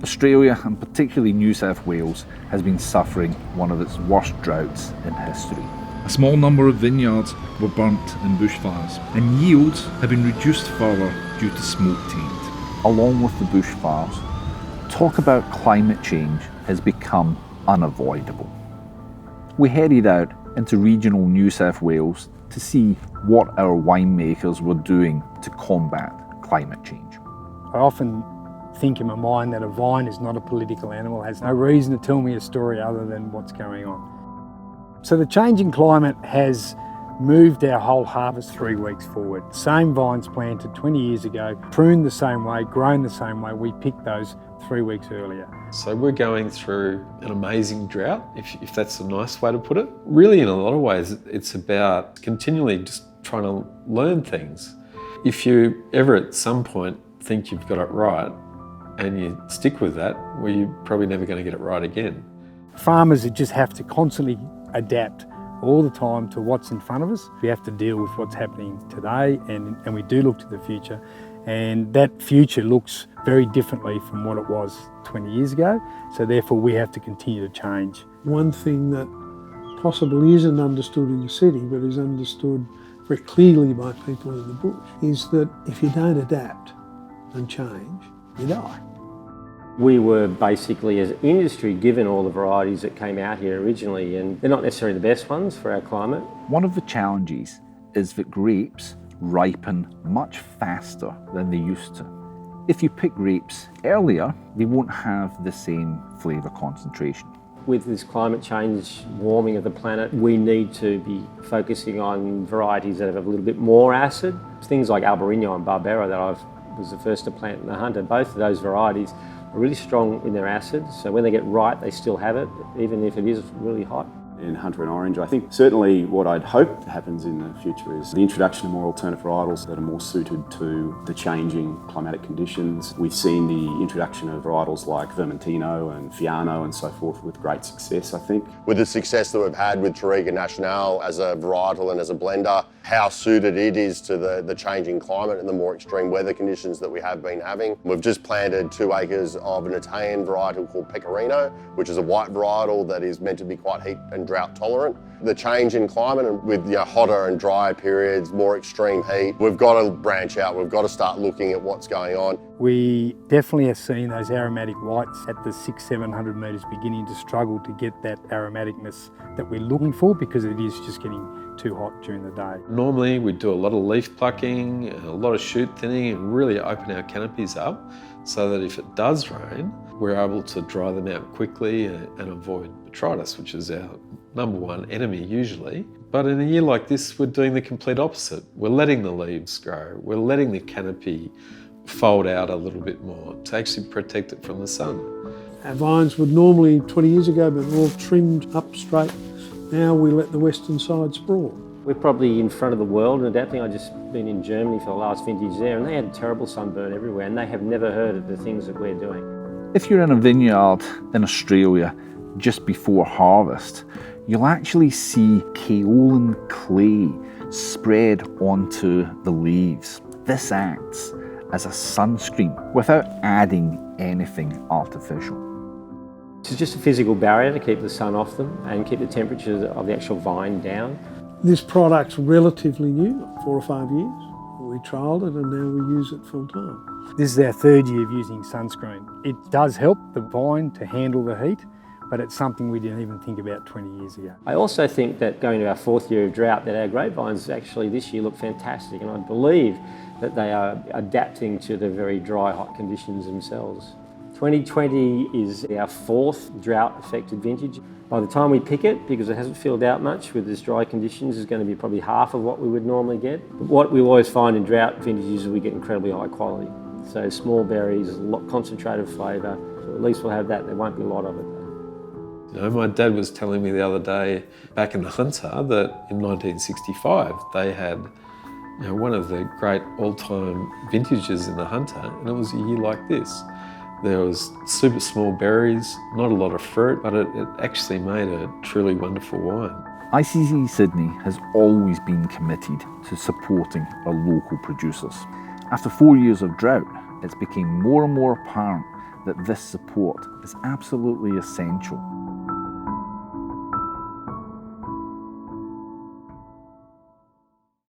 Australia, and particularly New South Wales, has been suffering one of its worst droughts in history. A small number of vineyards were burnt in bushfires, and yields have been reduced further due to smoke taint. Along with the bushfires, talk about climate change has become unavoidable. We headed out into regional New South Wales to see what our winemakers were doing to combat climate change. I often think in my mind that a vine is not a political animal, has no reason to tell me a story other than what's going on. So the changing climate has moved our whole harvest 3 weeks forward. Same vines planted 20 years ago, pruned the same way, grown the same way, we picked those 3 weeks earlier. So we're going through an amazing drought, if that's a nice way to put it. Really, in a lot of ways, it's about continually just trying to learn things. If you ever at some point think you've got it right and you stick with that, well, you're probably never going to get it right again. Farmers just have to constantly adapt all the time to what's in front of us. We have to deal with what's happening today, and we do look to the future. And that future looks very differently from what it was 20 years ago. So therefore we have to continue to change. One thing that possibly isn't understood in the city, but is understood very clearly by people in the bush, is that if you don't adapt and change, you die. We were basically, as an industry, given all the varieties that came out here originally, and they're not necessarily the best ones for our climate. One of the challenges is that grapes ripen much faster than they used to. If you pick grapes earlier, they won't have the same flavour concentration. With this climate change, warming of the planet, we need to be focusing on varieties that have a little bit more acid. Things like Albarino and Barbera that I was the first to plant in the Hunter, both of those varieties are really strong in their acid, so when they get ripe they still have it, even if it is really hot. In Hunter and Orange, I think certainly what I'd hope happens in the future is the introduction of more alternate varietals that are more suited to the changing climatic conditions. We've seen the introduction of varietals like Vermentino and Fiano and so forth with great success, I think. With the success that we've had with Touriga Nacional as a varietal and as a blender, how suited it is to the changing climate and the more extreme weather conditions that we have been having. We've just planted 2 acres of an Italian varietal called Pecorino, which is a white varietal that is meant to be quite heat and drought tolerant. The change in climate and with hotter and drier periods, more extreme heat, we've got to branch out, we've got to start looking at what's going on. We definitely have seen those aromatic whites at the 600-700 metres beginning to struggle to get that aromaticness that we're looking for because it is just getting too hot during the day. Normally we do a lot of leaf plucking, a lot of shoot thinning and really open our canopies up so that if it does rain, we're able to dry them out quickly and avoid botrytis, which is our #1 enemy usually. But in a year like this, we're doing the complete opposite. We're letting the leaves grow. We're letting the canopy fold out a little bit more to actually protect it from the sun. Our vines would normally, 20 years ago, be all trimmed up straight. Now we let the western side sprawl. We're probably in front of the world in adapting. I've just been in Germany for the last vintage there and they had terrible sunburn everywhere and they have never heard of the things that we're doing. If you're in a vineyard in Australia just before harvest, you'll actually see kaolin clay spread onto the leaves. This acts as a sunscreen without adding anything artificial. It's just a physical barrier to keep the sun off them and keep the temperature of the actual vine down. This product's relatively new, 4 or 5 years. We trialled it and now we use it full time. This is our 3rd year of using sunscreen. It does help the vine to handle the heat, but it's something we didn't even think about 20 years ago. I also think that going to our 4th year of drought, that our grapevines actually this year look fantastic, and I believe that they are adapting to the very dry, hot conditions themselves. 2020 is our 4th drought-affected vintage. By the time we pick it, because it hasn't filled out much with this dry conditions, is going to be probably half of what we would normally get. But what we always find in drought vintages is we get incredibly high quality. So small berries, a lot concentrated flavour, so at least we'll have that, there won't be a lot of it. You know, my dad was telling me the other day back in the Hunter that in 1965 they had one of the great all-time vintages in the Hunter, and it was a year like this. There was super small berries, not a lot of fruit, but it actually made a truly wonderful wine. ICC Sydney has always been committed to supporting our local producers. After 4 years of drought, it's become more and more apparent that this support is absolutely essential.